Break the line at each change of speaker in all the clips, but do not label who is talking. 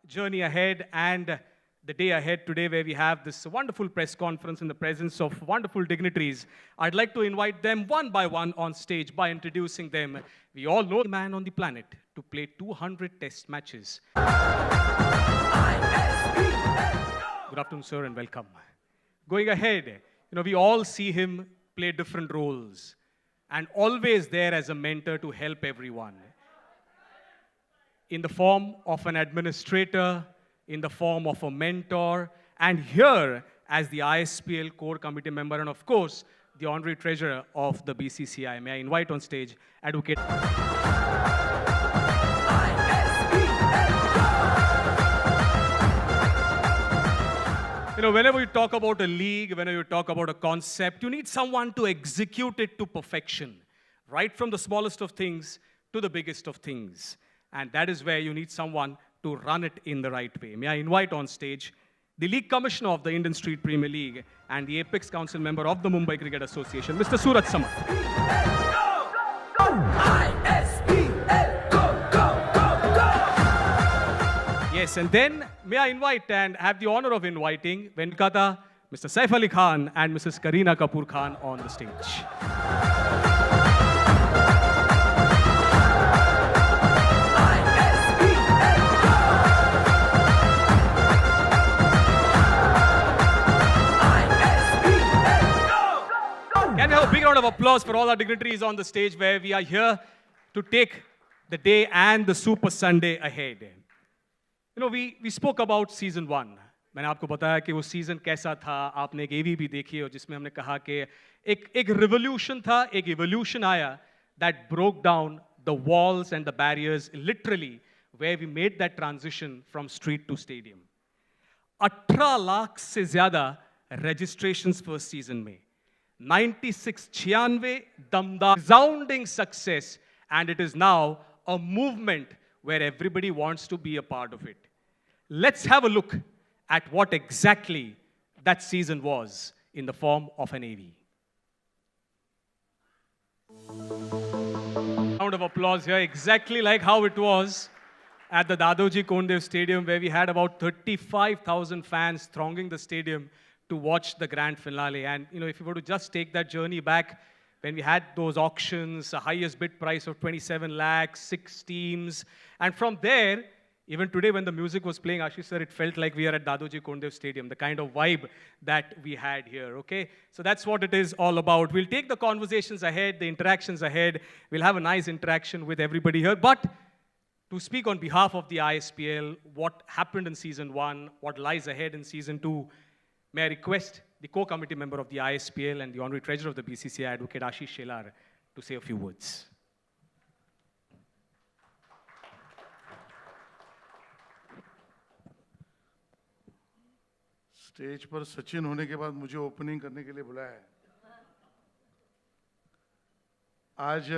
Journey ahead and the day ahead today, where we have this wonderful press conference in the presence of wonderful dignitaries. I'd like to invite them one by one on stage by introducing them. We all know the man on the planet to play 200 test matches. Good afternoon, sir, and welcome. Going ahead, we all see him play different roles and always there as a mentor to help everyone. In the form of an administrator, in the form of a mentor, and here as the ISPL core committee member, and of course, the honorary treasurer of the BCCI. May I invite on stage Advocate. Whenever you talk about a league, whenever you talk about a concept, you need someone to execute it to perfection, right from the smallest of things to the biggest of things. And that is where you need someone to run it in the right way. May I invite on stage the League Commissioner of the Indian Street Premier League and the Apex Council member of the Mumbai Cricket Association, Mr. Surat Samat. ISPL, go! Yes, and then may I invite and have the honor of inviting Venkata, Mr. Saif Ali Khan and Mrs. Kareena Kapoor Khan on the stage. Can we have a big round of applause for all our dignitaries on the stage, where we are here to take the day and the Super Sunday ahead. We spoke about season 1. मैंने आपको बताया कि वो season कैसा था, आपने एक AV भी देखी और जिसमें हमने कहा कि एक revolution था, एक evolution आया that broke down the walls and the barriers literally, where we made that transition from street to stadium. 18 lakh से ज़्यादा registrations first season में. 96 damdar, resounding success, and it is now a movement where everybody wants to be a part of it. Let's have a look at what exactly that season was in the form of an AV. Round of applause here, exactly like how it was at the Dadoji Kondev Stadium, where we had about 35,000 fans thronging the stadium to watch the grand finale. And if you were to just take that journey back, when we had those auctions, the highest bid price of 27 lakhs, 6 teams, and from there, even today when the music was playing, Ashish sir, it felt like we are at Dadoji Kondev Stadium, the kind of vibe that we had here, okay? So that's what it is all about. We'll take the conversations ahead, the interactions ahead. We'll have a nice interaction with everybody here. But to speak on behalf of the ISPL, what happened in season 1, what lies ahead in season 2, may I request the core committee member of the ISPL and the honorary treasurer of the BCCI, Advocate Ashish Shelar, to say a few words.
Stage पर सचिन होने के बाद मुझे opening करने के लिए बुलाया है. आज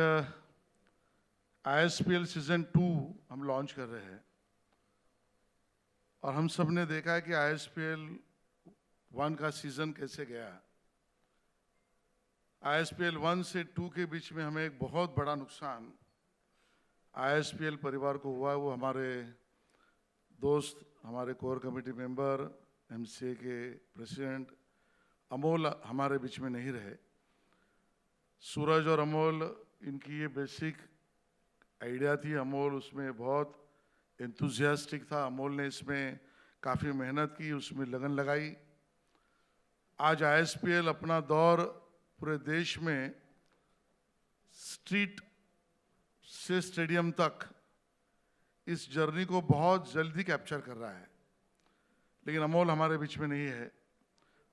ISPL सीजन 2 हम लॉन्च कर रहे हैं और हम सब ने देखा है कि ISPL 1 का सीजन कैसे गया. ISPL 1 से 2 के बीच में हमें एक बहुत बड़ा नुकसान ISPL परिवार को हुआ. वो हमारे दोस्त, हमारे कोर कमेटी मेंबर, MCA के प्रेसिडेंट अमोल हमारे बीच में नहीं रहे. सूरज और अमोल, इनकी ये बेसिक आइडिया थी. अमोल उसमें बहुत एंथुजियास्टिक था. अमोल ने इसमें काफ़ी मेहनत की, उसमें लगन लगाई. आज ISPL अपना दौर पूरे देश में स्ट्रीट से स्टेडियम तक इस जर्नी को बहुत जल्दी कैप्चर कर रहा है. लेकिन अमोल हमारे बीच में नहीं है.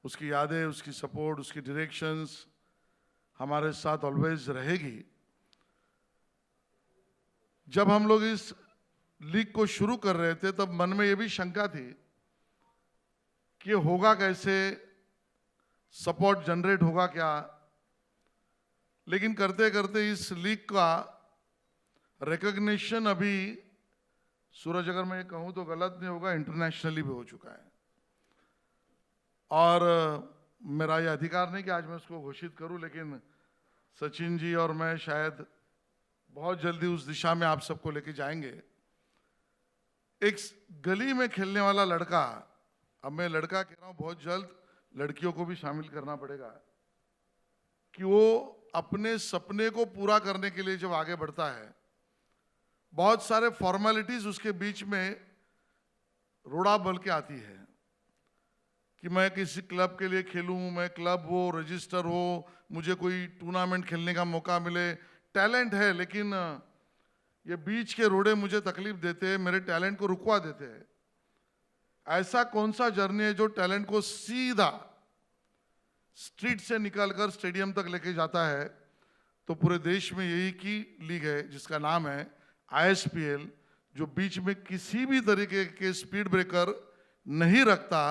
उसकी यादें, उसकी सपोर्ट, उसकी डायरेक्शंस हमारे साथ ऑलवेज रहेगी. जब हम लोग इस लीग को शुरू कर रहे थे तब मन में ये भी शंका थी कि होगा कैसे, सपोर्ट जनरेट होगा क्या. लेकिन करते करते इस लीग का रिकॉग्निशन अभी, सूरज अगर मैं कहूं तो गलत नहीं होगा, इंटरनेशनली भी हो चुका है. और मेरा ये अधिकार नहीं कि आज मैं उसको घोषित करूं, लेकिन सचिन जी और मैं शायद बहुत जल्दी उस दिशा में आप सबको लेके जाएंगे. एक गली में खेलने वाला लड़का, अब मैं लड़का कह रहा हूं, बहुत जल्द लड़कियों को भी शामिल करना पड़ेगा, कि वो अपने सपने को पूरा करने के लिए जब आगे बढ़ता है, बहुत सारे फॉर्मेलिटीज उसके बीच में रोड़ा बल के आती है कि मैं किसी क्लब के लिए खेलूं, मैं क्लब हो, रजिस्टर हो, मुझे कोई टूर्नामेंट खेलने का मौका मिले। टैलेंट है, लेकिन ये बीच के रोड़े मुझे तकलीफ देते हैं, मेरे टैलेंट को रुकवा देते हैं। ऐसा कौन सा जर्नी है जो टैलेंट को सीधा स्ट्रीट से निकालकर स्टेडियम तक लेके जाता है? तो पूरे देश में यही की लीग है जिसका नाम है ISPL, जो बीच में किसी भी तरीके के स्पीड ब्रेकर नहीं रखता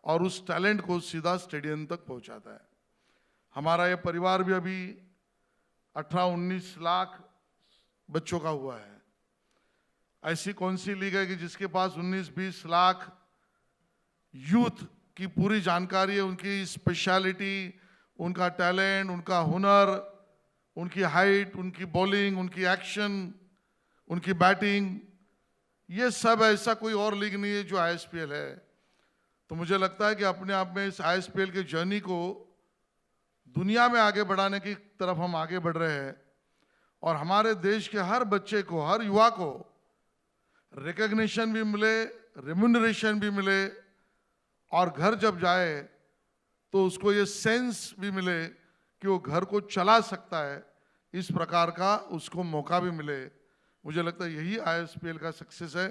और उस टैलेंट को सीधा स्टेडियम तक पहुंचाता है। हमारा ये परिवार भी अभी 18-19 लाख बच्चों का हुआ है। ऐसी कौन सी लीग है कि जिसके पास 19-20 लाख यूथ की पूरी जानकारी है, उनकी स्पेशलिटी, उनका टैलेंट, उनका हुनर, उनकी हाइट, उनकी बॉलिंग, उनकी एक्शन, उनकी बैटिंग, ये सब ऐसा कोई और लीग नहीं है जो ISPL है। तो मुझे लगता है कि अपने आप में इस ISPL के जर्नी को दुनिया में आगे बढ़ाने की तरफ हम आगे बढ़ रहे हैं और हमारे देश के हर बच्चे को, हर युवा को रिकग्निशन भी मिले, रेम्यूनरेशन भी मिले और घर जब जाए तो उसको ये सेंस भी मिले कि वो घर को चला सकता है, इस प्रकार का उसको मौका भी मिले। मुझे लगता है यही ISPL का सक्सेस है।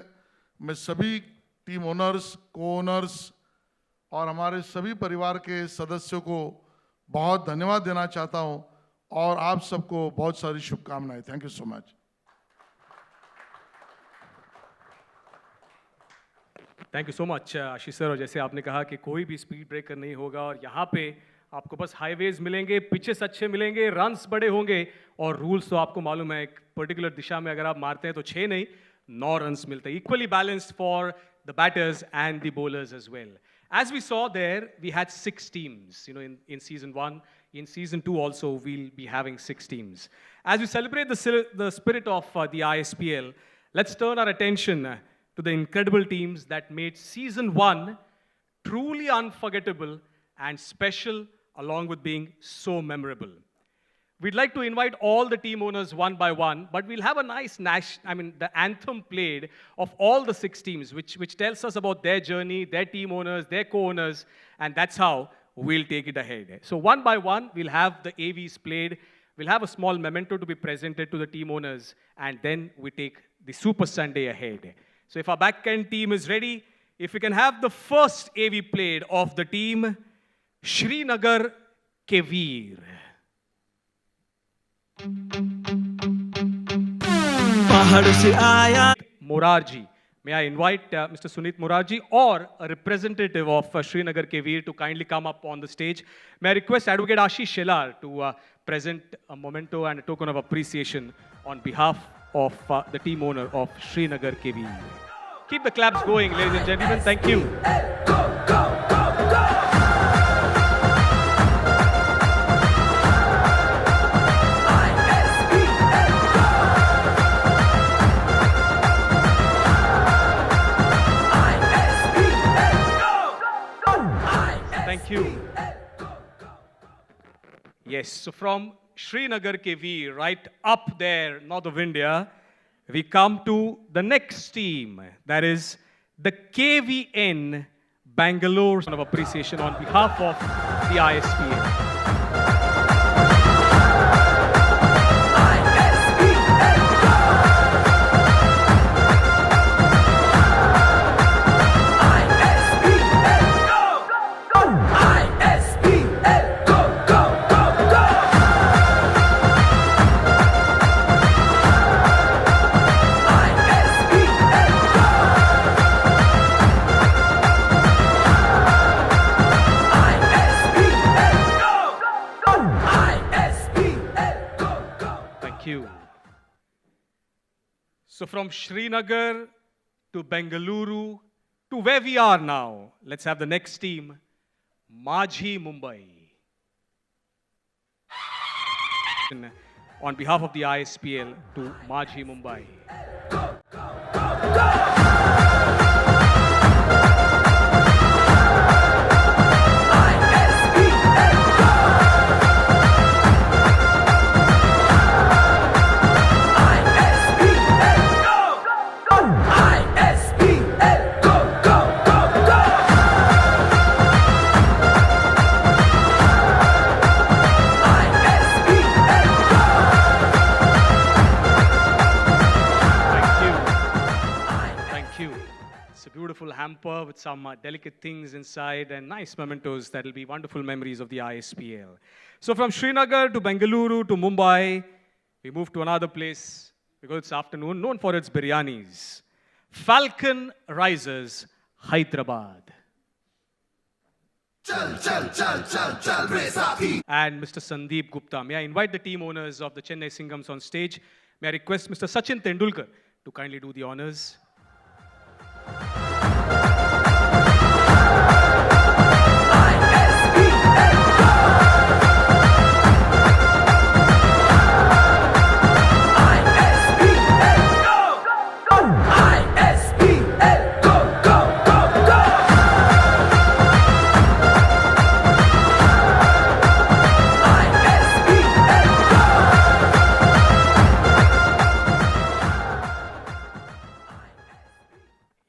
मैं सभी टीम ओनर्स, को ओनर्स और हमारे सभी परिवार के सदस्यों को बहुत धन्यवाद देना चाहता हूं और आप सबको बहुत सारी शुभकामनाएं। Thank you so much.
Thank you so much Ashish sir. और जैसे आपने कहा कि कोई भी स्पीड ब्रेकर नहीं होगा और यहाँ पे आपको बस हाईवेज मिलेंगे, पिचेस अच्छे मिलेंगे, रन्स बड़े होंगे और रूल्स तो आपको मालूम है, एक पर्टिकुलर दिशा में अगर आप मारते हैं तो 6 नहीं 9 रन्स मिलते हैं। Equally balanced for the batters and the bowlers as well. As we saw there, we had 6 teams, in season 1. In season 2 also, we'll be having 6 teams. As we celebrate the spirit of the ISPL, let's turn our attention to the incredible teams that made season 1 truly unforgettable and special, along with being so memorable. We'd like to invite all the team owners one by one, but we'll have a nice, the anthem played of all the 6 teams, which tells us about their journey, their team owners, their co-owners, and that's how we'll take it ahead. So one by one, we'll have the AVs played. We'll have a small memento to be presented to the team owners, and then we take the Super Sunday ahead. So if our back-end team is ready, if we can have the first AV played of the team, Srinagar ke Veer. Morarji. May I invite Mr. Sunit Morarji or a representative of Srinagar ke Veer to kindly come up on the stage. May I request Advocate Ashish Shelar to present a memento and a token of appreciation on behalf of the team owner of Srinagar ke Veer. Keep the claps going, ladies and gentlemen. Thank you. Thank you. Yes, so from Srinagar ke Veer, right up there, north of India, we come to the next team. That is the KVN Bangalore. Of appreciation on behalf of the ISPL. So from Srinagar to Bengaluru to where we are now, let's have the next team, Majhi Mumbai. On behalf of the ISPL to Majhi Mumbai. beautiful hamper with some delicate things inside and nice mementos that will be wonderful memories of the ISPL. So from Srinagar to Bengaluru to Mumbai, we move to another place because it's afternoon, known for its biryanis. Falcon Risers, Hyderabad. And Mr. Sandeep Gupta. May I invite the team owners of the Chennai Singhams on stage. May I request Mr. Sachin Tendulkar to kindly do the honors.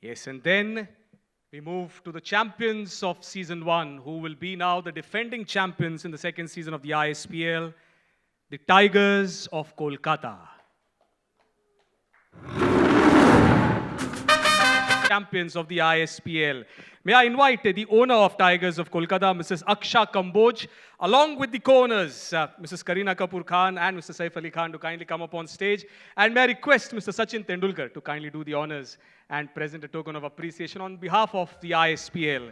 Yes, and then we move to the champions of season 1, who will be now the defending champions in the second season of the ISPL, the Tigers of Kolkata. Champions of the ISPL. May I invite the owner of Tigers of Kolkata, Mrs. Aksha Kamboj, along with the co-owners, Mrs. Kareena Kapoor Khan and Mr. Saif Ali Khan, to kindly come up on stage. And may I request Mr. Sachin Tendulkar to kindly do the honors and present a token of appreciation on behalf of the ISPL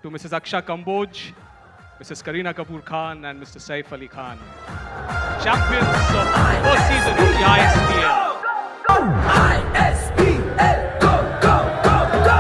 to Mrs. Aksha Kamboj, Mrs. Kareena Kapoor Khan and Mr. Saif Ali Khan. Champions of the first season of the ISPL. ISPL, go, go, go, go!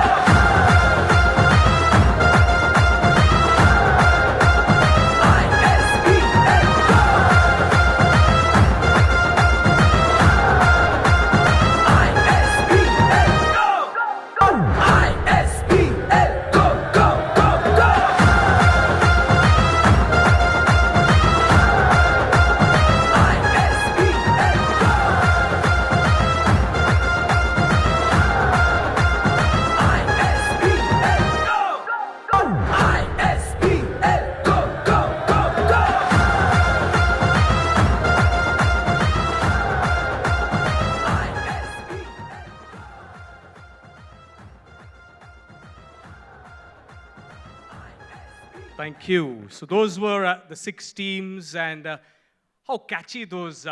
Thank you. So those were the 6 teams, and how catchy those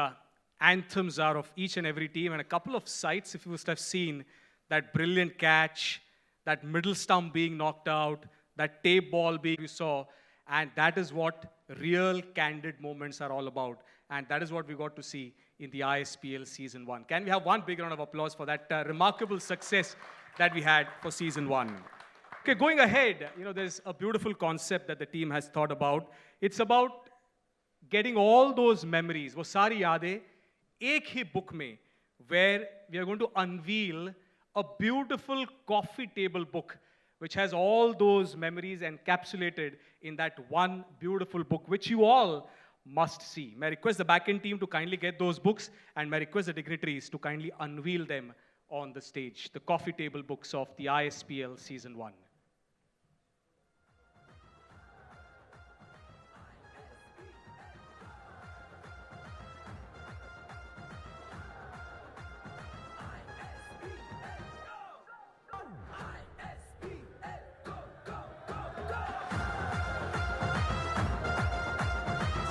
anthems are of each and every team. And a couple of sights, if you must have seen, that brilliant catch, that middle stump being knocked out, that tape ball being you saw, and that is what real candid moments are all about. And that is what we got to see in the ISPL Season 1. Can we have one big round of applause for that remarkable success that we had for Season 1? Okay, going ahead, there's a beautiful concept that the team has thought about. It's about getting all those memories, वो सारी यादें एक ही book में, where we are going to unveil a beautiful coffee table book which has all those memories encapsulated in that one beautiful book, which you all must see. May I request the back-end team to kindly get those books, and may I request the dignitaries to kindly unveil them on the stage, the coffee table books of the ISPL Season 1.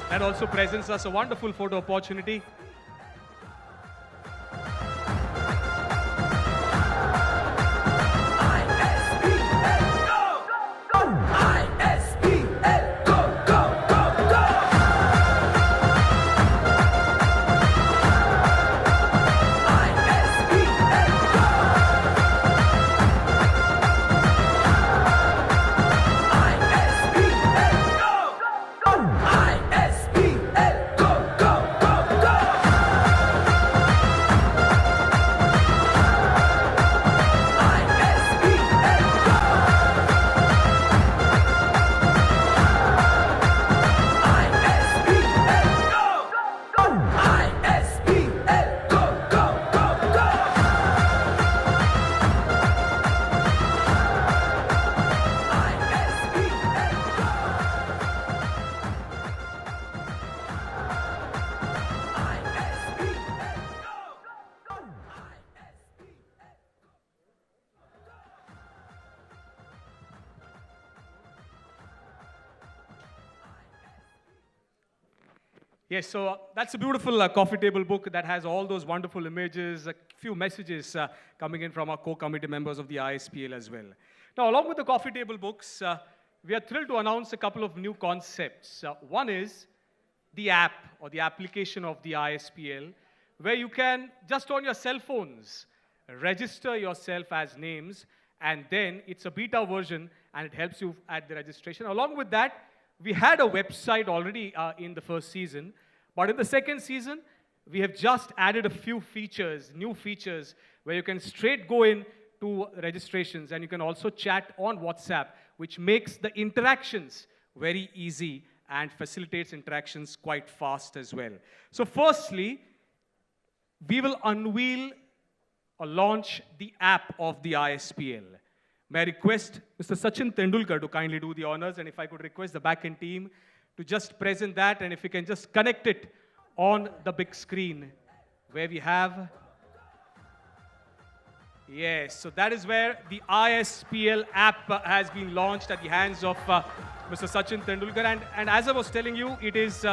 That also presents us a wonderful photo opportunity. Yes, so that's a beautiful coffee table book that has all those wonderful images, a few messages coming in from our core committee members of the ISPL as well. Now, along with the coffee table books, we are thrilled to announce a couple of new concepts. One is the app or the application of the ISPL, where you can, just on your cell phones, register yourself as names, and then it's a beta version and it helps you at the registration. Along with that, we had a website already in the first season, but in the second season, we have just added a few features, new features, where you can straight go in to registrations and you can also chat on WhatsApp, which makes the interactions very easy and facilitates interactions quite fast as well. So firstly, we will unveil or launch the app of the ISPL. May I request Mr. Sachin Tendulkar to kindly do the honors, and if I could request the back-end team to just present that, and if we can just connect it on the big screen where we have. Yes, so that is where the ISPL app has been launched at the hands of Mr. Sachin Tendulkar. And as I was telling you, it is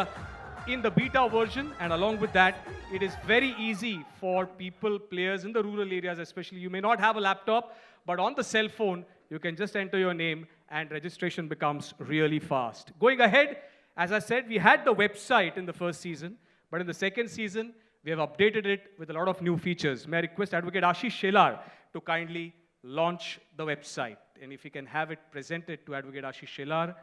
in the beta version, and along with that, it is very easy for people, players in the rural areas especially. You may not have a laptop, but on the cell phone, you can just enter your name and registration becomes really fast. Going ahead, as I said, we had the website in the first season, but in the second season, we have updated it with a lot of new features. May I request Advocate Ashish Shelar to kindly launch the website. And if you can have it presented to Advocate Ashish Shelar.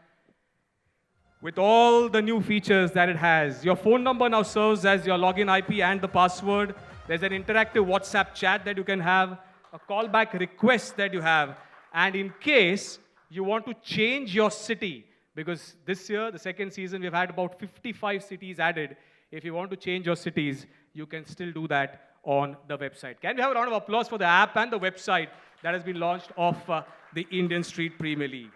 With all the new features that it has, your phone number now serves as your login IP and the password. There's an interactive WhatsApp chat that you can have, a callback request that you have, and in case you want to change your city, because this year, the second season, we've had about 55 cities added. If you want to change your cities, you can still do that on the website. Can we have a round of applause for the app and the website that has been launched of the Indian Street Premier League?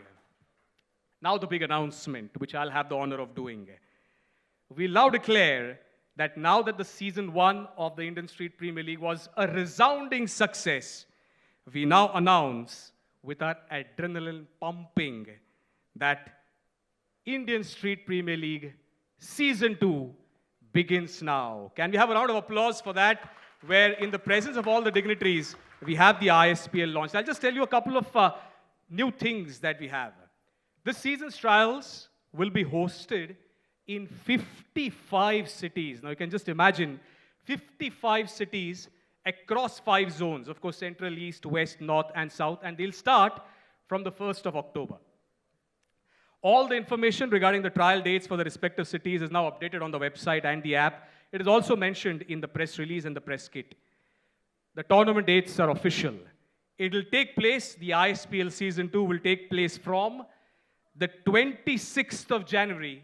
Now the big announcement, which I'll have the honor of doing. We now declare that now that the season 1 of the Indian Street Premier League was a resounding success, we now announce with our adrenaline pumping that Indian Street Premier League season 2 begins now. Can we have a round of applause for that, where in the presence of all the dignitaries, we have the ISPL launched. I'll just tell you a couple of new things that we have. This season's trials will be hosted in 55 cities. Now you can just imagine 55 cities across 5 zones, of course, Central, East, West, North, and South, and they'll start from the 1st of October. All the information regarding the trial dates for the respective cities is now updated on the website and the app. It is also mentioned in the press release and the press kit. The tournament dates are official. It will take place, the ISPL Season 2 will take place from the 26th of January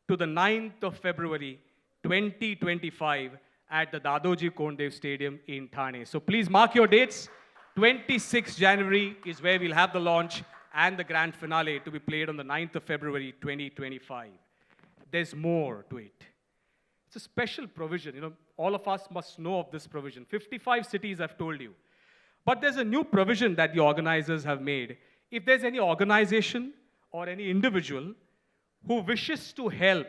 to the 9th of February 2025 at the Dadoji Kondev Stadium in Thane. So please mark your dates. 26th January is where we'll have the launch and the grand finale to be played on the 9th of February 2025. There's more to it. It's a special provision. You know, all of us must know of this provision. 55 cities, I've told you. But there's a new provision that the organizers have made. If there's any organization or any individual who wishes to help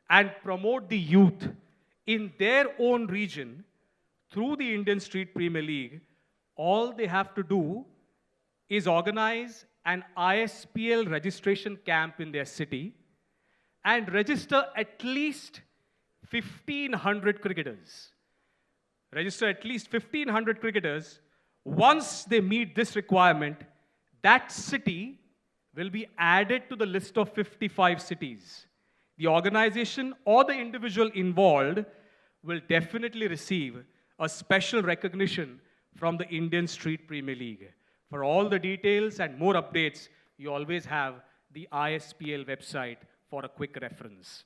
and promote the youth in their own region through the Indian Street Premier League, all they have to do is organize an ISPL registration camp in their city and register at least 1,500 cricketers. Register at least 1,500 cricketers. Once they meet this requirement, that city will be added to the list of 55 cities. The organization or the individual involved will definitely receive a special recognition from the Indian Street Premier League. For all the details and more updates, you always have the ISPL website for a quick reference.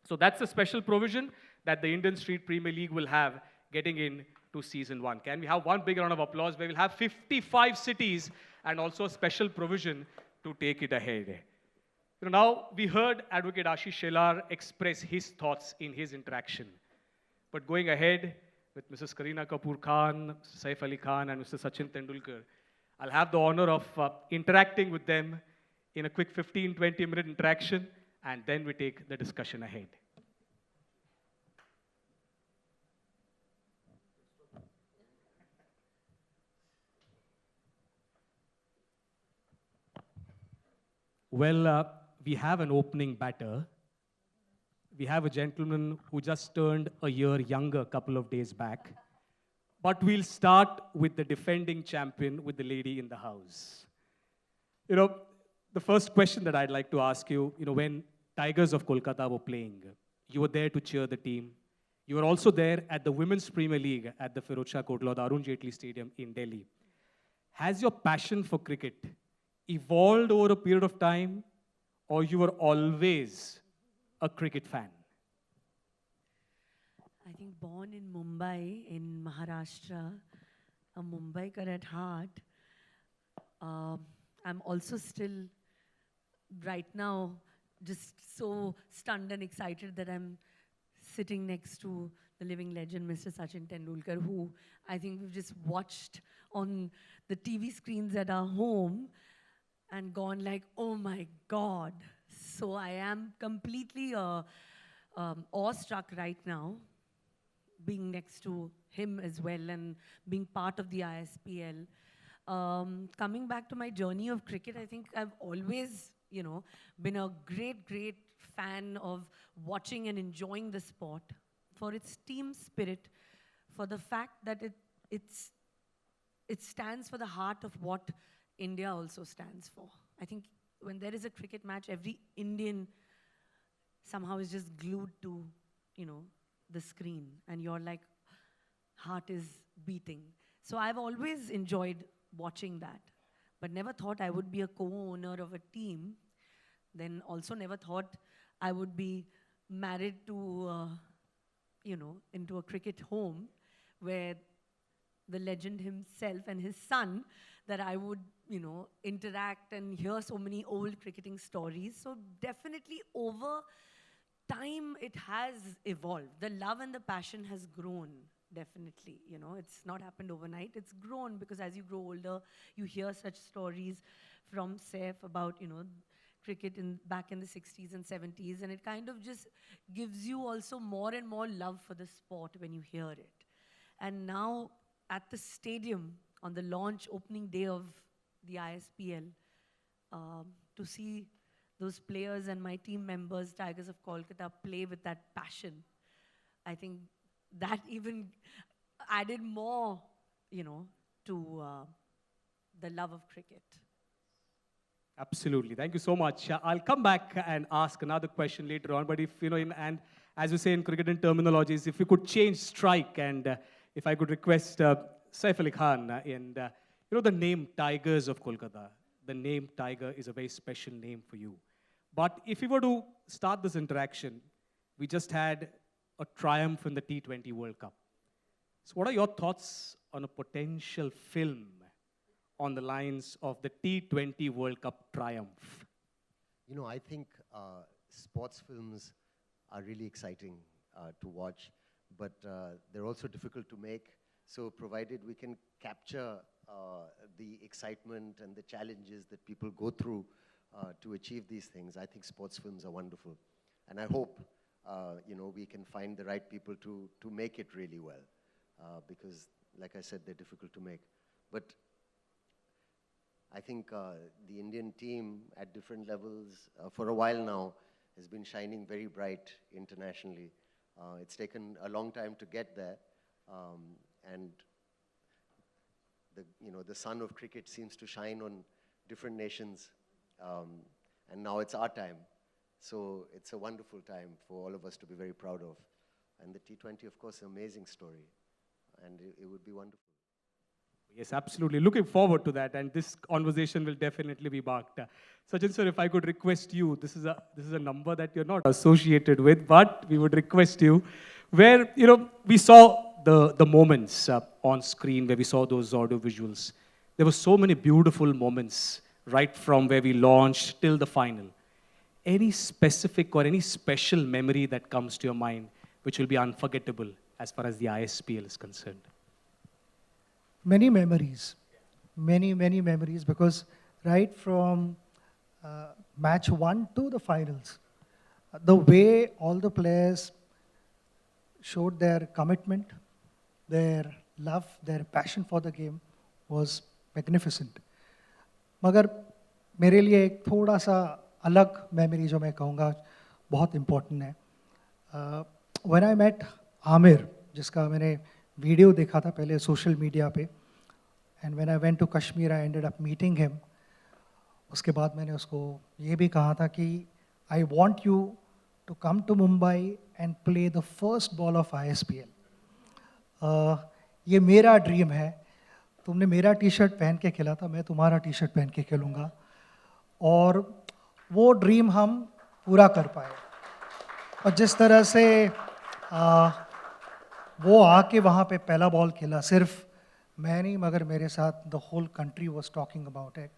So that's a special provision that the Indian Street Premier League will have getting in to season 1. Can we have one big round of applause where we'll have 55 cities and also a special provision to take it ahead. You know, now we heard Advocate Ashish Shelar express his thoughts in his interaction. But going ahead with Mrs. Kareena Kapoor Khan, Saif Ali Khan, and Mr. Sachin Tendulkar, I'll have the honor of interacting with them in a quick 15-20 minute interaction, and then we take the discussion ahead. Well, we have an opening batter. We have a gentleman who just turned a year younger a couple of days back. But we'll start with the defending champion, with the lady in the house. You know, the first question that I'd like to ask you, when Tigers of Kolkata were playing, you were there to cheer the team. You were also there at the Women's Premier League at the Firozshah Kotla, the Arun Jaitley Stadium in Delhi. Has your passion for cricket evolved over a period of time, or you were always a cricket fan?
I think born in Mumbai, in Maharashtra, a Mumbaikar at heart, I'm also still, right now, just so stunned and excited that I'm sitting next to the living legend, Mr. Sachin Tendulkar, who I think we've just watched on the TV screens at our home and gone like, oh my God. So I am completely awestruck right now, being next to him as well and being part of the ISPL. Coming back to my journey of cricket, I think I've always, been a great fan of watching and enjoying the sport for its team spirit, for the fact that it stands for the heart of what India also stands for. I think when there is a cricket match, every Indian somehow is just glued to, the screen, and your heart is beating. So I've always enjoyed watching that, but never thought I would be a co-owner of a team. Then also never thought I would be married to, into a cricket home where the legend himself and his son, that I would, interact and hear so many old cricketing stories. So definitely over time, it has evolved. The love and the passion has grown, definitely. It's not happened overnight. It's grown because as you grow older, you hear such stories from Saif about, cricket back in the 60s and 70s. And it kind of just gives you also more and more love for the sport when you hear it. And now at the stadium, on the launch opening day of the ISPL, to see those players and my team members, Tigers of Kolkata, play with that passion, I think that even added more, to the love of cricket.
Absolutely. Thank you so much. I'll come back and ask another question later on. But if, and as you say in cricket and terminologies, if we could change strike and if I could request Saif Ali Khan and, the name Tigers of Kolkata, the name Tiger is a very special name for you. But if we were to start this interaction, we just had a triumph in the T20 World Cup. So what are your thoughts on a potential film on the lines of the T20 World Cup triumph?
I think sports films are really exciting to watch, but they're also difficult to make. So provided we can capture the excitement and the challenges that people go through to achieve these things, I think sports films are wonderful. And I hope, we can find the right people to make it really well. Because, like I said, they're difficult to make. But I think the Indian team at different levels for a while now has been shining very bright internationally. It's taken a long time to get there. And the sun of cricket seems to shine on different nations. And now it's our time. So it's a wonderful time for all of us to be very proud of. And the T20, of course, an amazing story. And it would be wonderful.
Yes, absolutely. Looking forward to that. And this conversation will definitely be marked. Sachin sir, if I could request you, this is a number that you're not associated with, but we would request you, where, we saw the moments on screen, where we saw those audio visuals. There were so many beautiful moments, right from where we launched till the final. Any specific or any special memory that comes to your mind, which will be unforgettable as far as the ISPL is concerned?
Many memories, many memories, because right from match 1 to the finals, the way all the players showed their commitment, their love, their passion for the game was magnificent. मगर मेरे लिए एक थोड़ा सा अलग memory जो मैं कहूँगा बहुत इम्पोर्टेंट है. व्हेन आई मेट आमिर, जिसका मैंने वीडियो देखा था पहले सोशल मीडिया पे, and when I went to Kashmir I ended up meeting him. उसके बाद मैंने उसको ये भी कहा था कि I want you to come to Mumbai and play the first ball of ISPL. ये मेरा ड्रीम है. तुमने मेरा टी शर्ट पहन के खेला था, मैं तुम्हारा टी शर्ट पहन के खेलूँगा, और वो ड्रीम हम पूरा कर पाए. और जिस तरह से वो आके वहाँ पे पहला बॉल खेला, सिर्फ मैं नहीं मगर मेरे साथ the whole country was talking about it,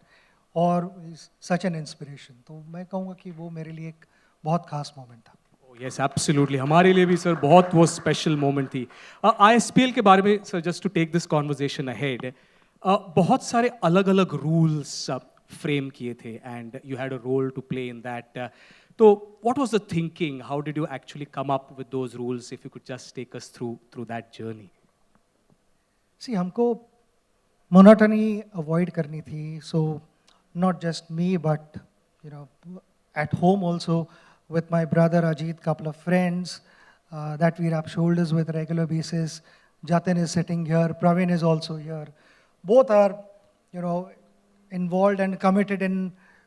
और सच एन इंस्पिरेशन. तो मैं कहूँगा कि वो मेरे लिए एक बहुत खास मोमेंट था.
यस एब्सोल्युटली, हमारे लिए भी सर बहुत वो स्पेशल मोमेंट थी. ISPL के बारे में sir, just to take this conversation ahead, बहुत सारे अलग अलग रूल्स फ्रेम किए थे and you had a role to play in that. तो what was the thinking, how did you actually come up with those rules, if you could just take us through that journey.
See, हमको monotony avoid करनी थी. सो not just me, but you know, at home also with my brother Ajit, couple of friends that we rub shoulders with regular basis. Jatin is sitting here, Praveen is also here. Both are, you know, involved and committed in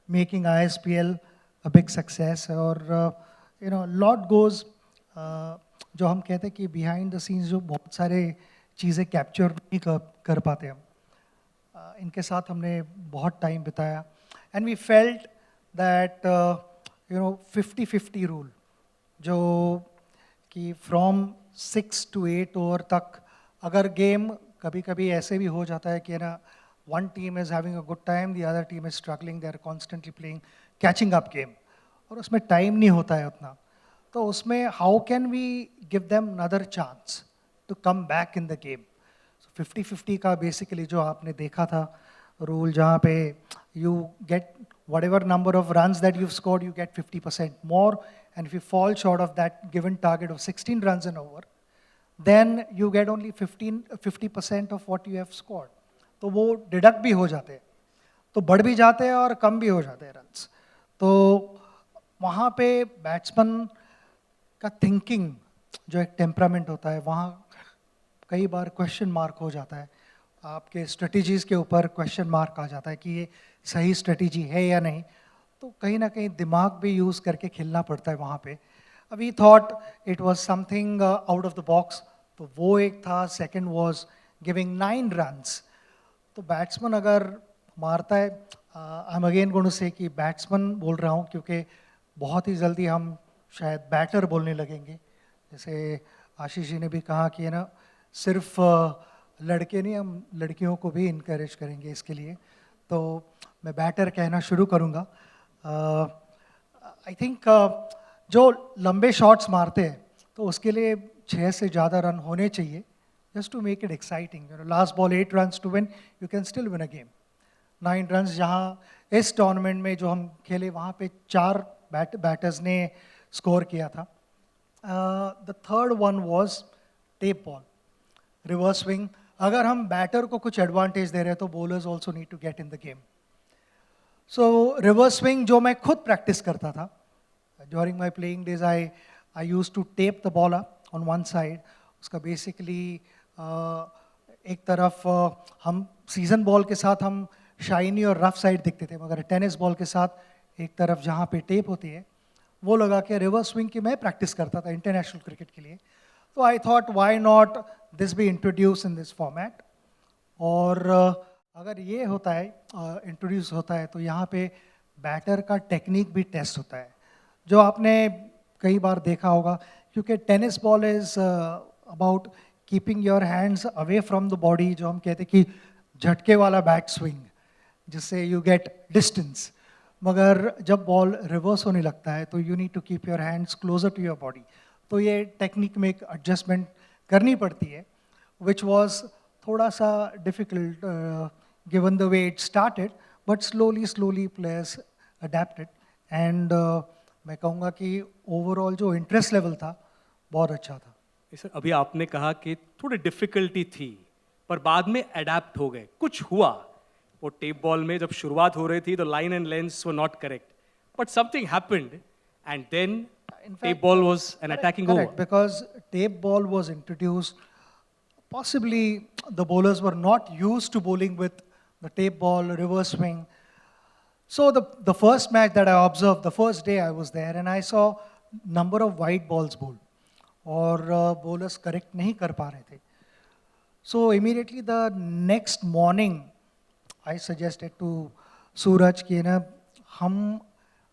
making ISPL a big success. Or you know, lot goes. जो हम कहते हैं कि behind the scenes जो बहुत सारे चीज़ें capture नहीं कर पाते हम, इनके साथ हमने बहुत टाइम बिताया. And we felt that you know 50-50 rule, जो कि फ्रॉम 6 to 8 ओवर तक अगर गेम कभी कभी ऐसे भी हो जाता है कि ना one team is having a good time, the other team is struggling, they are constantly playing catching up game, और उसमें टाइम नहीं होता है उतना. तो उसमें how can we give them another chance to come back in the game. 50-50 का basically जो आपने देखा था रूल, जहाँ पे you get whatever number of runs that you've scored, you get 50% more, and if you fall short of that given target of 16 runs and over, then you get only 50% of what you have scored. तो वो deduct भी हो जाते हैं, तो बढ़ भी जाते हैं और कम भी हो जाते हैं रन्स. तो वहाँ पे बैट्समैन का थिंकिंग जो एक टेम्परामेंट होता है, वहाँ कई बार क्वेश्चन मार्क हो जाता है. आपके स्ट्रेटजीज़ के ऊपर क्वेश्चन मार्क आ जाता है कि ये सही स्ट्रेटजी है या नहीं. तो कहीं ना कहीं दिमाग भी यूज़ करके खेलना पड़ता है वहाँ पे. We thought it was something out of the box, तो वो एक था. Second was giving 9 runs. तो बैट्समैन अगर मारता है, I am again going to say कि बैट्समैन बोल रहा हूँ, क्योंकि बहुत ही जल्दी हम शायद बैटर बोलने लगेंगे. जैसे आशीष जी ने भी कहा कि ना सिर्फ लड़के नहीं, हम लड़कियों को भी इनकरेज करेंगे इसके लिए. तो मैं बैटर कहना शुरू करूँगा. आई थिंक जो लंबे शॉट्स मारते हैं तो उसके लिए 6 से ज़्यादा रन होने चाहिए, just to make it exciting. Last ball 8 runs to win, you can still win a game. 9 runs जहाँ इस टूर्नामेंट में जो हम खेले वहाँ पे 4 बैटर्स ने स्कोर किया था. The third one was tape ball, reverse swing. अगर हम बैटर को कुछ एडवांटेज दे रहे हैं तो bowlers also need to get in the game. So reverse swing जो मैं खुद प्रैक्टिस करता था during my playing days, I use to tape the ball up on one side. उसका बेसिकली एक तरफ हम सीजन बॉल के साथ हम शाइनी और रफ साइड दिखते थे, मगर टेनिस बॉल के साथ एक तरफ जहाँ पे टेप होती है वो लगा के रिवर्स स्विंग की मैं प्रैक्टिस करता था इंटरनेशनल क्रिकेट के लिए. तो I thought why not this be introduce in this format. और अगर ये होता है इंट्रोड्यूस होता है तो यहाँ पे बैटर का टेक्निक भी टेस्ट होता है, जो आपने कई बार देखा होगा, क्योंकि tennis ball is about keeping your hands away from the body, जो हम कहते हैं कि झटके वाला बैट स्विंग, जिससे यू गेट डिस्टेंस. मगर जब बॉल रिवर्स होने लगता है तो you need to keep your hands closer to your body. तो ये टेक्निक में एक एडजस्टमेंट करनी पड़ती है, विच वॉज थोड़ा सा difficult given the way it started, but slowly players adapted. And मैं कहूँगा कि ओवरऑल जो इंटरेस्ट लेवल था बहुत अच्छा था.
सर अभी आपने कहा कि थोड़ी डिफ़िकल्टी थी पर बाद में अडेप्ट हो गए, कुछ हुआ वो टेप बॉल में जब शुरुआत हो रही थी तो line and lens were not correct, But something happened, and then
In fact,
tape ball was an attacking
correct,
over.
because tape ball was introduced. Possibly the bowlers were not used to bowling with the tape ball, reverse swing. So the first match that I observed, the first day I was there, and I saw number of white balls bowled, और bowlers correct नहीं कर पा रहे थे. So immediately the next morning, I suggested to सूरज कि ना हम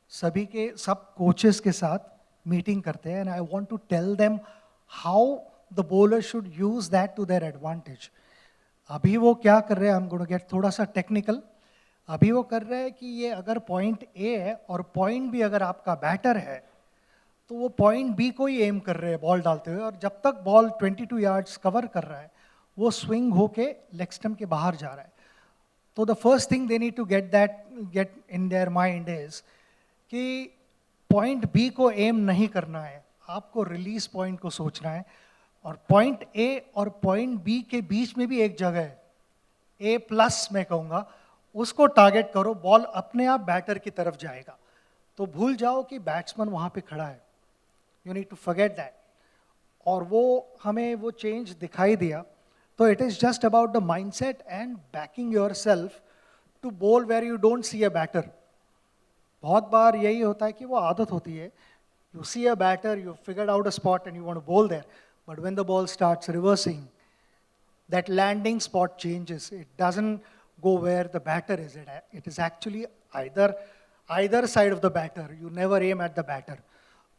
सभी के सब coaches के साथ meeting करते हैं, and I want to tell them how the bowler should use that to their advantage. अभी वो क्या कर रहे हैं, I'm going to get थोड़ा सा technical. अभी वो कर रहे हैं कि ये अगर point A है और point B अगर आपका बैटर है, तो वो point B को ही एम कर रहे हैं बॉल डालते हुए, और जब तक बॉल 22 yards कवर कर रहा है, वो स्विंग होके लेग स्टंप के बाहर जा रहा है. तो the first thing they need to get in their mind is कि पॉइंट बी को एम नहीं करना है, आपको रिलीज पॉइंट को सोचना है, और पॉइंट ए और पॉइंट बी के बीच में भी एक जगह है, ए प्लस मैं कहूँगा, उसको टारगेट करो, बॉल अपने आप बैटर की तरफ जाएगा. तो भूल जाओ कि बैट्समैन वहाँ पे खड़ा है. You need to forget that. और वो हमें वो चेंज दिखाई दिया. तो it is just about the mindset and backing yourself to bowl where you don't see a batter. बहुत बार यही होता है कि वो आदत होती है, you see a batter, you figured out a spot and you want to bowl there, but when the ball starts reversing, that landing spot changes. It doesn't go where the batter is. It is actually either side of the batter. You never aim at the batter.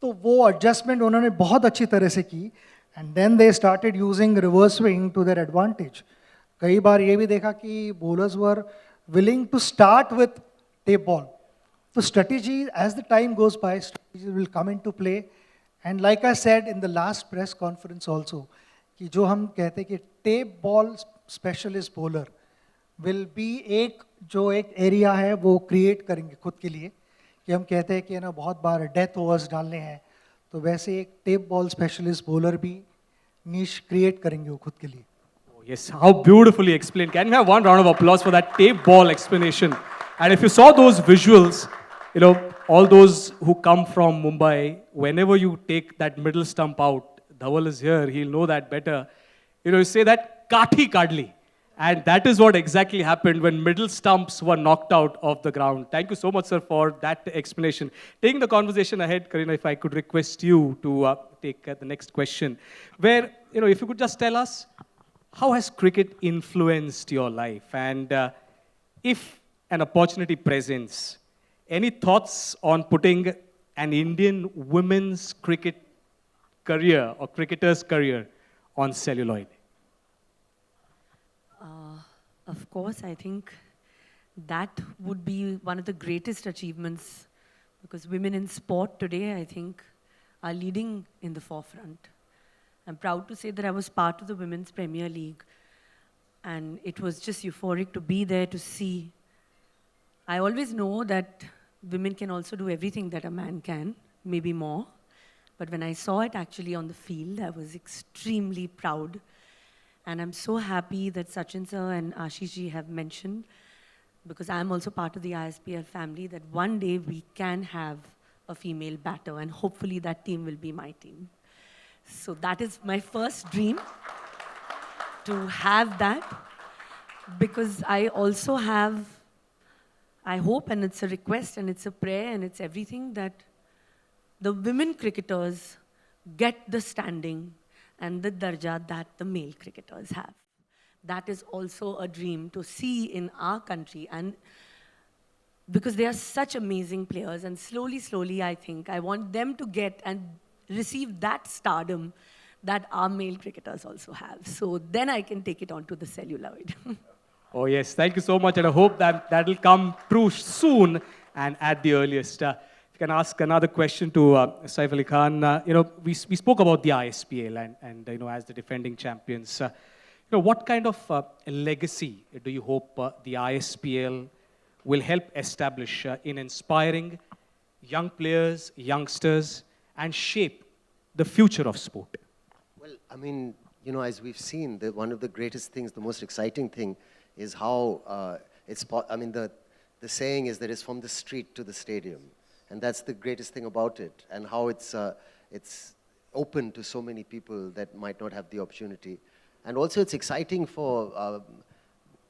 तो वो adjustment उन्होंने बहुत अच्छी तरह से की, and then they started using reverse swing to their advantage. कई बार ये भी देखा कि bowlers were willing to start with tape ball. So strategy, as the time goes by, strategy will come into play. And like I said in the last press conference also, कि जो हम कहते हैं कि tape ball specialist bowler will be एक जो एक area है वो क्रिएट करेंगे खुद के लिए, कि हम कहते हैं कि ना बहुत बार डेथ ओवर्स डालने हैं, तो वैसे एक टेप बॉल स्पेशलिस्ट बॉलर भी नीश क्रिएट करेंगे वो खुद के लिए.
Oh, yes, how beautifully explained. Can we have one round of applause for that tape ball explanation? And if you saw those visuals, you know, all those who come from Mumbai, whenever you take that middle stump out, Dhawal is here, he'll know that better. You know, you say that kathi kadli. And that is what exactly happened when middle stumps were knocked out of the ground. Thank you so much, sir, for that explanation. Taking the conversation ahead, Kareena, if I could request you to take the next question, where, you know, if you could just tell us, how has cricket influenced your life? And if an opportunity presents, any thoughts on putting an Indian women's cricket career or cricketer's career on celluloid?
Of course, I think that would be one of the greatest achievements, because women in sport today, I think, are leading in the forefront. I'm proud to say that I was part of the Women's Premier League, and it was just euphoric to be there to see. I always know that women can also do everything that a man can, maybe more. But when I saw it actually on the field, I was extremely proud. And I'm so happy that Sachin sir and Ashish ji have mentioned, because I'm also part of the ISPL family, that one day we can have a female batter, and hopefully that team will be my team. So that is my first dream, to have that, because I also have, I hope, and it's a request and it's a prayer and it's everything, that the women cricketers get the standing and the darja that the male cricketers have. That is also a dream to see in our country, and because they are such amazing players, and slowly, I think, I want them to get and receive that stardom that our male cricketers also have. So then I can take it on to the celluloid.
Oh, yes. Thank you so much. And I hope that that will come true soon and at the earliest. If you can ask another question to Saif Ali Khan. You know, we spoke about the ISPL and you know, as the defending champions. You know, what kind of legacy do you hope the ISPL will help establish in inspiring young players, youngsters, and shape the future of sport?
Well, I mean, you know, as we've seen, one of the greatest things, the most exciting thing is how I mean, the saying is that it's from the street to the stadium. And that's the greatest thing about it, and how it's open to so many people that might not have the opportunity. And also it's exciting for,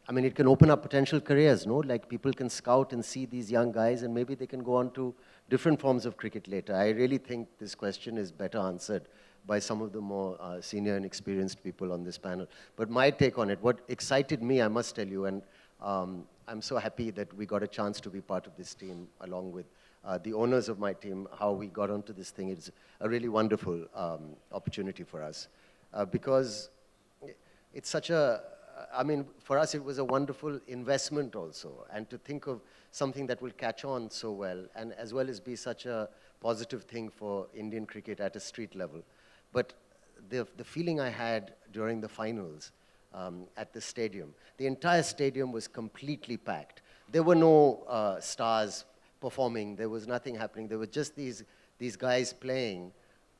I mean, it can open up potential careers, no? Like people can scout and see these young guys and maybe they can go on to different forms of cricket later. I really think this question is better answered by some of the more senior and experienced people on this panel. But my take on it, what excited me, I must tell you, and I'm so happy that we got a chance to be part of this team along with the owners of my team, how we got onto this thing. It's a really wonderful opportunity for us because it's such a, I mean, for us it was a wonderful investment also, and to think of something that will catch on so well, and as well as be such a positive thing for Indian cricket at a street level. But the feeling I had during the finals at the stadium, the entire stadium was completely packed. There were no stars performing, there was nothing happening, there were just these guys playing,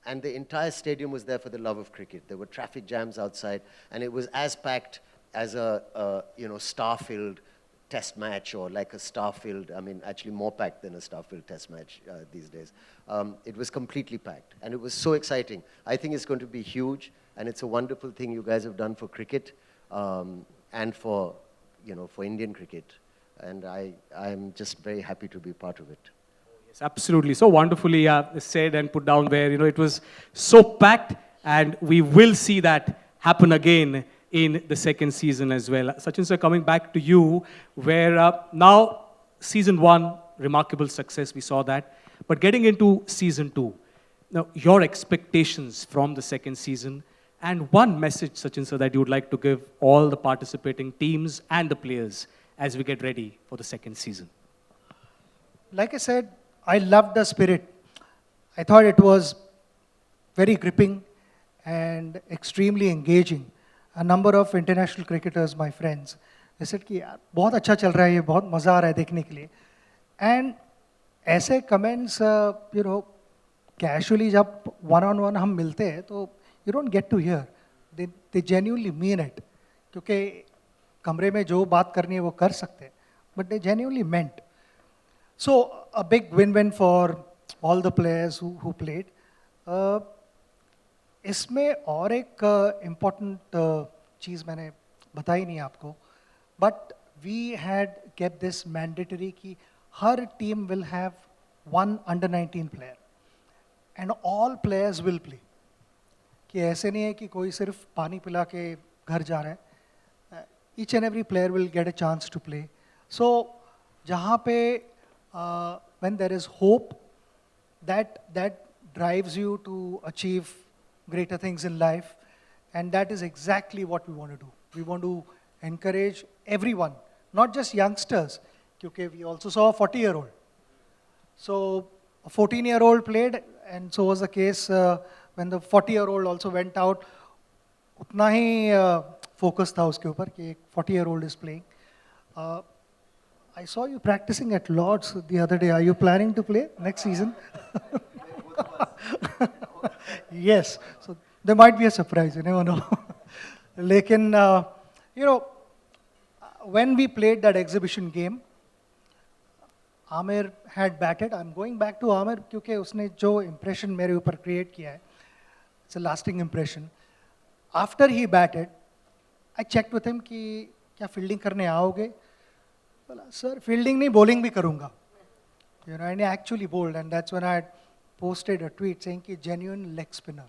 and the entire stadium was there for the love of cricket. There were traffic jams outside, and it was as packed as a star-filled test match, or like a star-filled, I mean, actually more packed than a star-filled test match these days. It was completely packed, and it was so exciting. I think it's going to be huge, and it's a wonderful thing you guys have done for cricket, and for Indian cricket. And I'm just very happy to be part of it.
Yes, absolutely. So wonderfully said and put down there. It was so packed, and we will see that happen again in the second season as well. Sachin sir, coming back to you, where now season 1, remarkable success, we saw that. But getting into season 2, now your expectations from the second season, and one message, Sachin sir, that you would like to give all the participating teams and the players as we get ready for the second season.
Like I said, I loved the spirit. I thought it was very gripping and extremely engaging. A number of international cricketers, my friends, they said कि यार बहुत अच्छा चल रहा है ये, बहुत मज़ा आ रहा है देखने के लिए. And ऐसे comments, casually जब one-on-one हम मिलते हैं तो you don't get to hear. They genuinely mean it. क्योंकि कमरे में जो बात करनी है वो कर सकते हैं, but they genuinely meant. So a big win-win for all the players who played. इसमें और एक important चीज़ मैंने बताई नहीं आपको, but we had kept this mandatory कि हर team will have one under-19 player and all players will play. कि ऐसे नहीं है कि कोई सिर्फ पानी पिला के घर जा रहा है. Each and every player will get a chance to play. So जहाँ पे when there is hope, that drives you to achieve greater things in life, and that is exactly what we want to do. We want to encourage everyone, not just youngsters, because we also saw a 40-year-old. So a 14-year-old played, and so was the case when the 40-year-old also went out. उतना ही focus था उसके ऊपर कि एक 40-year-old is playing. I saw you practicing at Lord's the other day. Are you planning to play next season? Yes. So there might be a surprise. You never know. Lekin, when we played that exhibition game, Amir had batted. I'm going back to Amir क्योंकि उसने जो impression मेरे ऊपर create किया है, it's a lasting impression. After he batted, I checked with him कि क्या fielding करने आओगे? बोला, sir, fielding नहीं, bowling भी करूँगा. And he actually bowled, and that's when I had posted a tweet saying कि genuine leg spinner,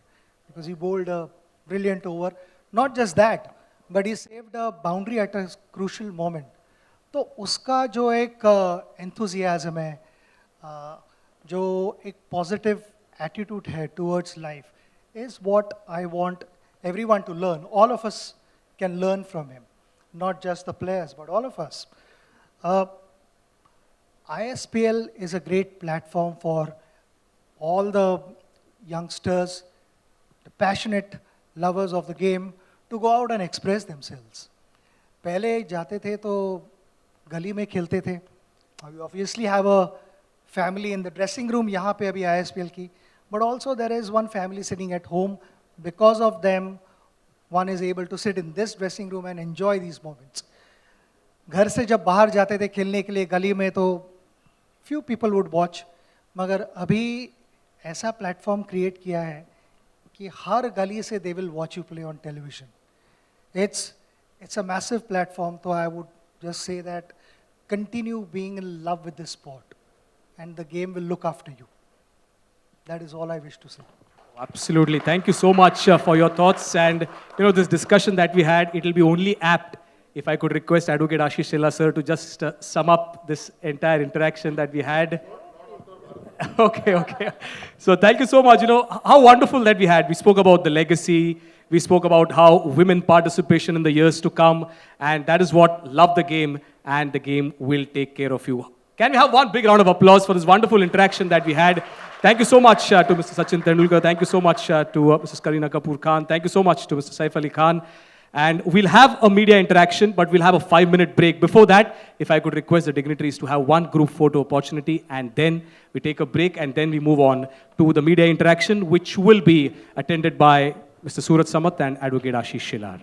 because he bowled a brilliant over. Not just that, but he saved a boundary at a crucial moment. तो उसका जो एक enthusiasm है, जो एक positive attitude है towards life, is what I want everyone to learn. All of us can learn from him, not just the players, but all of us. ISPL is a great platform for all the youngsters, the passionate lovers of the game, to go out and express themselves. पहले जाते थे तो गली में खेलते थे. We obviously have a family in the dressing room यहाँ पे अभी ISPL की, but also there is one family sitting at home. Because of them, one is able to sit in this dressing room and enjoy these moments. घर से जब बाहर जाते थे खेलने के लिए गली में तो few people would watch, मगर अभी ऐसा प्लेटफॉर्म क्रिएट किया है कि हर गली से they will watch you play on television. It's a massive platform, so I would just say that continue being in love with this sport and the game will look after you. That is all I wish to say.
Absolutely. Thank you so much for your thoughts. And, you know, this discussion that we had, it will be only apt if I could request Advocate Ashish Shelar sir to just sum up this entire interaction that we had. Okay. So thank you so much. You know, how wonderful that we had. We spoke about the legacy. We spoke about how women participation in the years to come. And that is what love the game, and the game will take care of you. Can we have one big round of applause for this wonderful interaction that we had? Thank you so much to Mr. Sachin Tendulkar. Thank you so much to Mrs. Kareena Kapoor Khan. Thank you so much to Mr. Saif Ali Khan. And we'll have a media interaction, but we'll have a 5-minute break. Before that, if I could request the dignitaries to have one group photo opportunity, and then we take a break, and then we move on to the media interaction, which will be attended by Mr. Surat Samat and Advocate Ashish Shelar.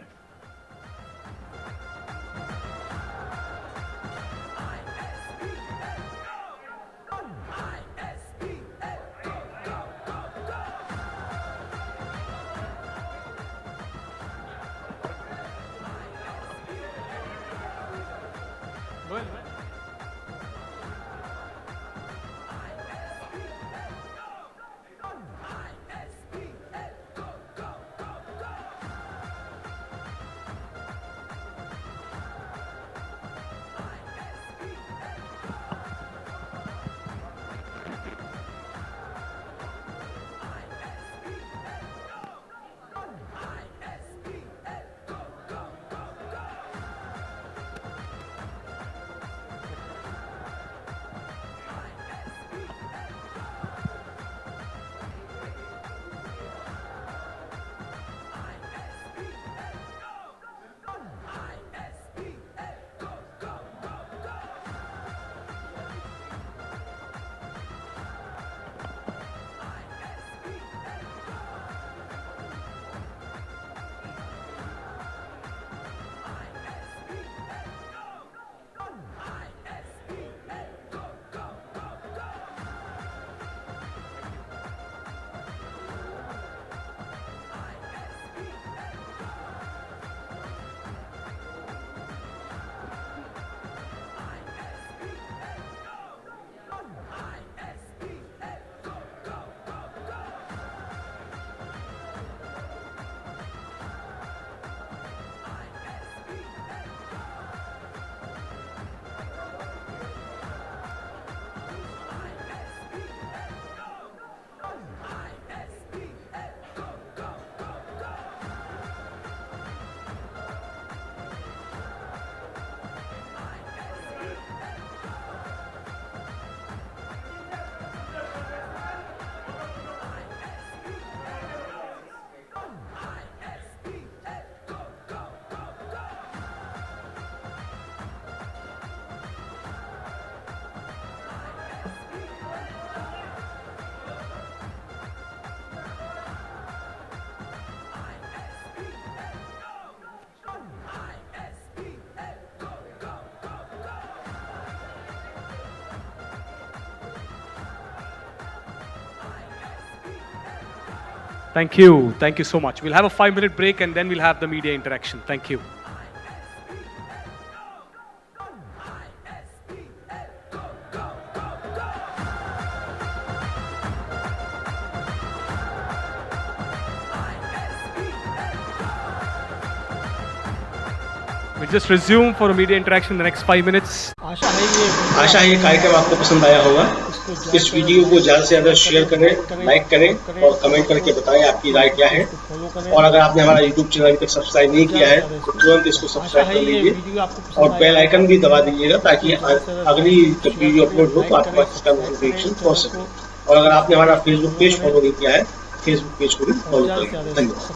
Thank you. Thank you so much. We'll have a 5-minute break, and then we'll have the media interaction. Thank you. We'll just resume for a media interaction in the next 5 minutes.
आशा है ये कार्यक्रम आपको पसंद आया होगा. इस video को ज़्यादा से ज़्यादा शेयर करें, लाइक करें और कमेंट करके बताएं आपकी राय क्या है. और अगर आपने हमारा यूट्यूब चैनल अभी तक सब्सक्राइब नहीं किया है तो तुरंत इसको सब्सक्राइब कर लीजिए और बेल आइकन भी दबा दीजिएगा ताकि अगली जब वीडियो अपलोड हो तो आपके पास इसका नोटिफिकेशन पहुंच सके. और अगर आपने हमारा फेसबुक पेज फॉलो नहीं किया है, फेसबुक पेज को भी फॉलो करें. धन्यवाद.